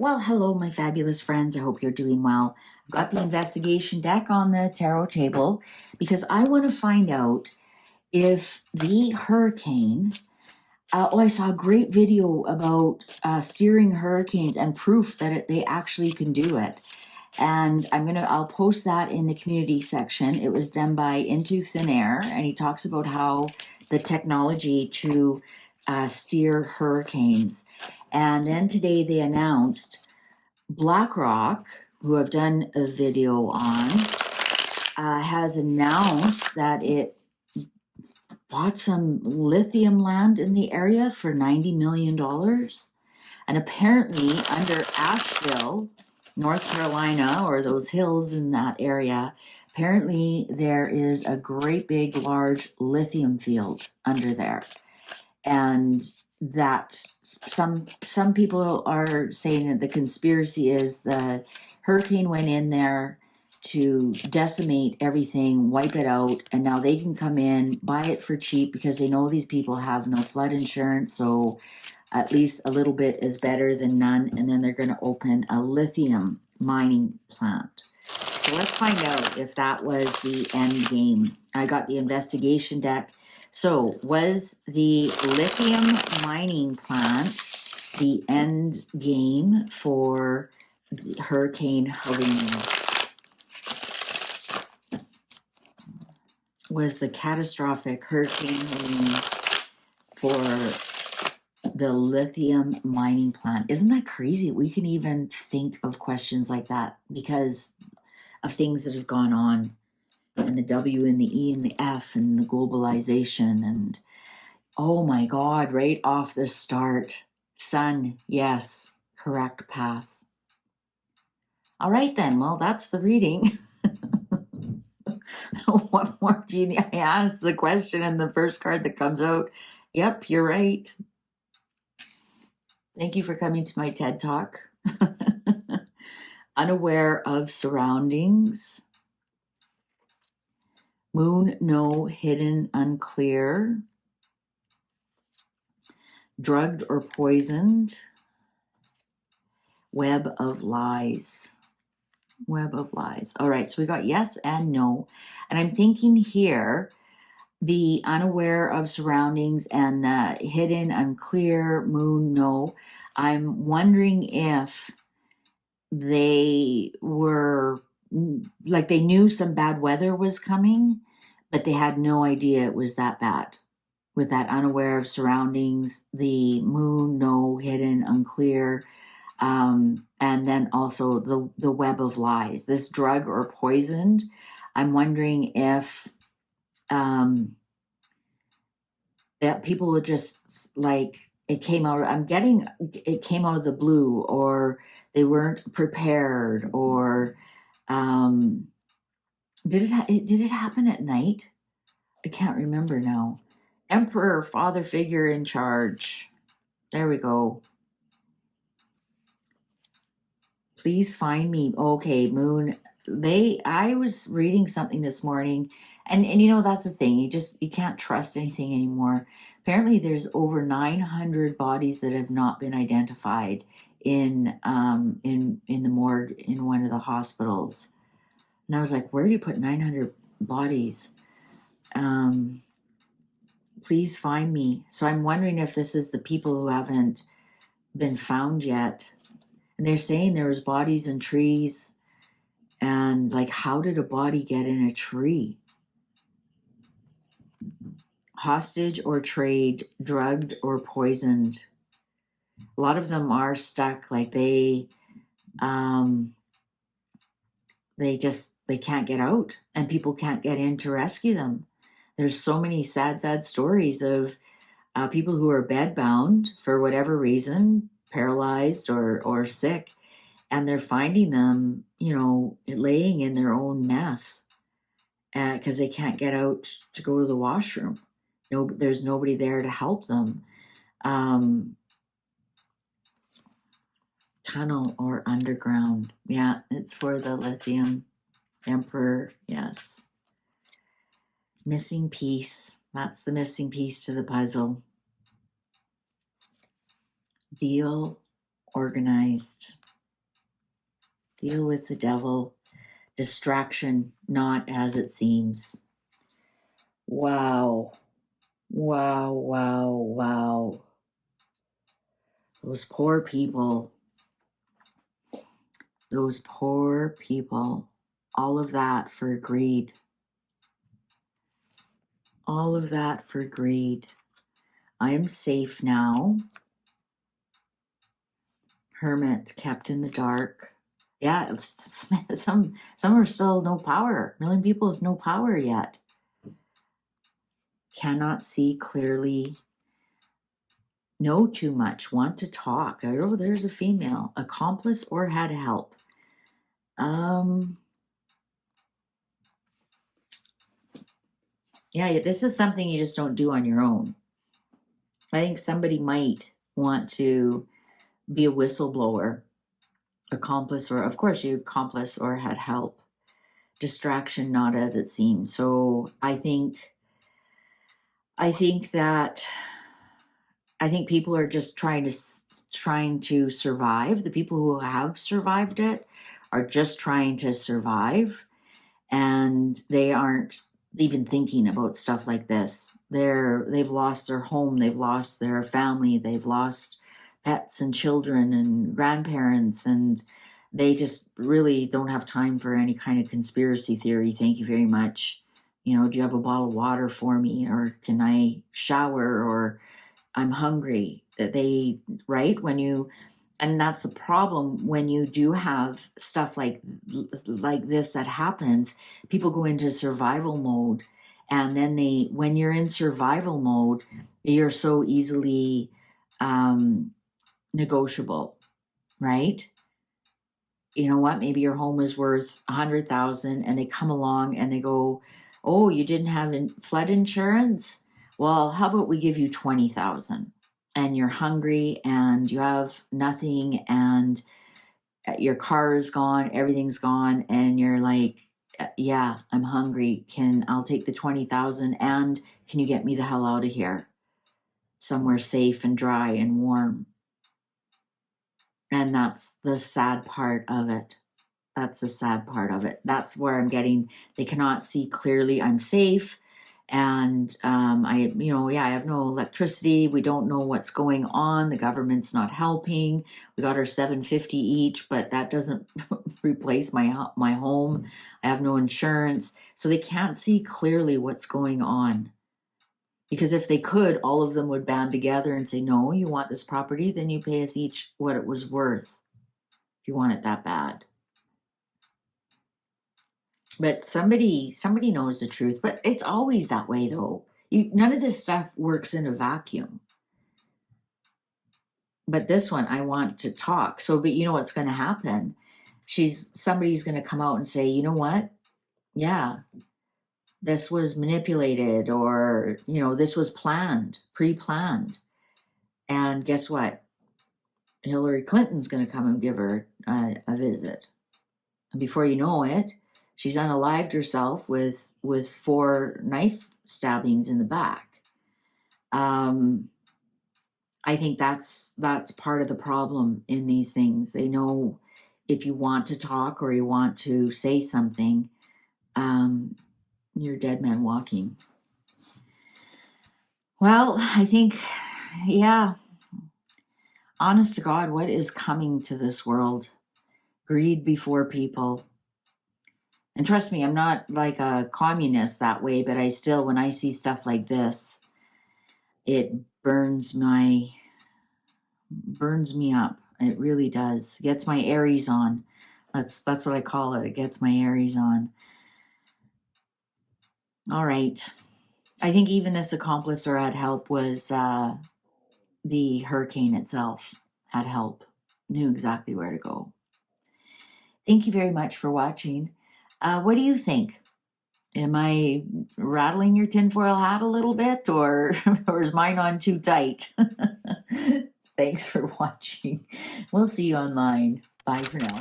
Well, hello, my fabulous friends. I hope you're doing well. I've got the investigation deck on the tarot table because I want to find out if the hurricane. I saw a great video about steering hurricanes and proof that they actually can do it. And I'll post that in the community section. It was done by Into Thin Air, and he talks about how the technology to steer hurricanes. And then today they announced Blackrock, who I've done a video on, has announced that it bought some lithium land in the area for $90 million. And apparently under Asheville, North Carolina, or those hills in that area, apparently there is a great big large lithium field under there. And that some people are saying that the conspiracy is the hurricane went in there to decimate everything, wipe it out, and now they can come in, buy it for cheap because they know these people have no flood insurance, so at least a little bit is better than none, and then they're going to open a lithium mining plant. So let's find out if that was the end game. I got the investigation deck. So was the lithium mining plant the end game for Hurricane Helene? Was the catastrophic Hurricane Helene for the lithium mining plant? Isn't that crazy? We can even think of questions like that because of things that have gone on, and the W and the E and the F and the globalization, and oh my God, right off the start, sun, yes, correct path. All right then, well, that's the reading. What more do you need? I ask the question and the first card that comes out, yep, you're right. Thank you for coming to my TED Talk. Unaware of surroundings. Moon, no, hidden, unclear. Drugged or poisoned. Web of lies. Web of lies. All right, so we got yes and no. And I'm thinking here, the unaware of surroundings and the hidden, unclear, moon, no. I'm wondering if they were, like they knew some bad weather was coming, but they had no idea it was that bad. With that unaware of surroundings, the moon, no, hidden, unclear, and then also the web of lies, this drug or poisoned. I'm wondering if that people would just like it came out. It came out of the blue, or they weren't prepared, or did it happen at night? I can't remember now. Emperor, father figure in charge. There we go. Please find me. Okay, moon. I was reading something this morning, and you know, that's the thing. You can't trust anything anymore. Apparently there's over 900 bodies that have not been identified in the morgue in one of the hospitals. And I was like, where do you put 900 bodies? Please find me. So I'm wondering if this is the people who haven't been found yet. And they're saying there was bodies in trees. And like, how did a body get in a tree? Hostage or trade, drugged or poisoned. A lot of them are stuck, like they can't get out, and people can't get in to rescue them. There's so many sad stories of people who are bedbound for whatever reason, paralyzed or sick, and they're finding them, laying in their own mess because they can't get out to go to the washroom. No, there's nobody there to help them. Tunnel or underground. Yeah, it's for the lithium. Emperor, yes. Missing piece. That's the missing piece to the puzzle. Deal, organized. Deal with the devil. Distraction, not as it seems. Wow. Wow, wow, wow. Those poor people. Those poor people. All of that for greed. All of that for greed. I am safe now. Hermit kept in the dark. Yeah, it's, some are still no power. A million people has no power yet. Cannot see clearly. Know too much. Want to talk. Oh, there's a female. Accomplice or had help. Yeah, this is something you just don't do on your own. I think somebody might want to be a whistleblower, accomplice, or of course you accomplice or had help. Distraction, not as it seems. So I think people are just trying to survive. The people who have survived it are just trying to survive, and they aren't even thinking about stuff like this. They've lost their home, they've lost their family, they've lost pets and children and grandparents, and they just really don't have time for any kind of conspiracy theory. Thank you very much. Do you have a bottle of water for me, or can I shower, or I'm hungry? Right? And that's the problem when you do have stuff like this that happens. People go into survival mode, and then when you're in survival mode, you're so easily negotiable, right? You know what? Maybe your home is worth $100,000, and they come along and they go, "Oh, you didn't have flood insurance? Well, how about we give you $20,000?" And you're hungry and you have nothing, and your car is gone, everything's gone, and you're like, yeah, I'm hungry. I'll take the 20,000, and can you get me the hell out of here? Somewhere safe and dry and warm. And that's the sad part of it. That's the sad part of it. That's where I'm getting, they cannot see clearly. I'm safe. And I have no electricity. We don't know what's going on. The government's not helping. We got our $750 each, but that doesn't replace my home. I have no insurance. So they can't see clearly what's going on. Because if they could, all of them would band together and say, no, you want this property, then you pay us each what it was worth, if you want it that bad. But somebody knows the truth. But it's always that way, though. None of this stuff works in a vacuum. But this one, I want to talk. So, but you know what's going to happen? Somebody's going to come out and say, you know what? Yeah, this was manipulated, or, this was planned, pre-planned. And guess what? Hillary Clinton's going to come and give her a visit. And before you know it, she's unalived herself with 4 knife stabbings in the back. I think that's part of the problem in these things. They know if you want to talk or you want to say something, you're a dead man walking. Well, I think, yeah, honest to God, what is coming to this world? Greed before people. And trust me, I'm not like a communist that way, but I still, when I see stuff like this, it burns me up. It really does. It gets my Aries on. That's what I call it. It gets my Aries on. All right. I think even this accomplice or had help was the hurricane itself had help. Knew exactly where to go. Thank you very much for watching. What do you think? Am I rattling your tinfoil hat a little bit, or is mine on too tight? Thanks for watching. We'll see you online. Bye for now.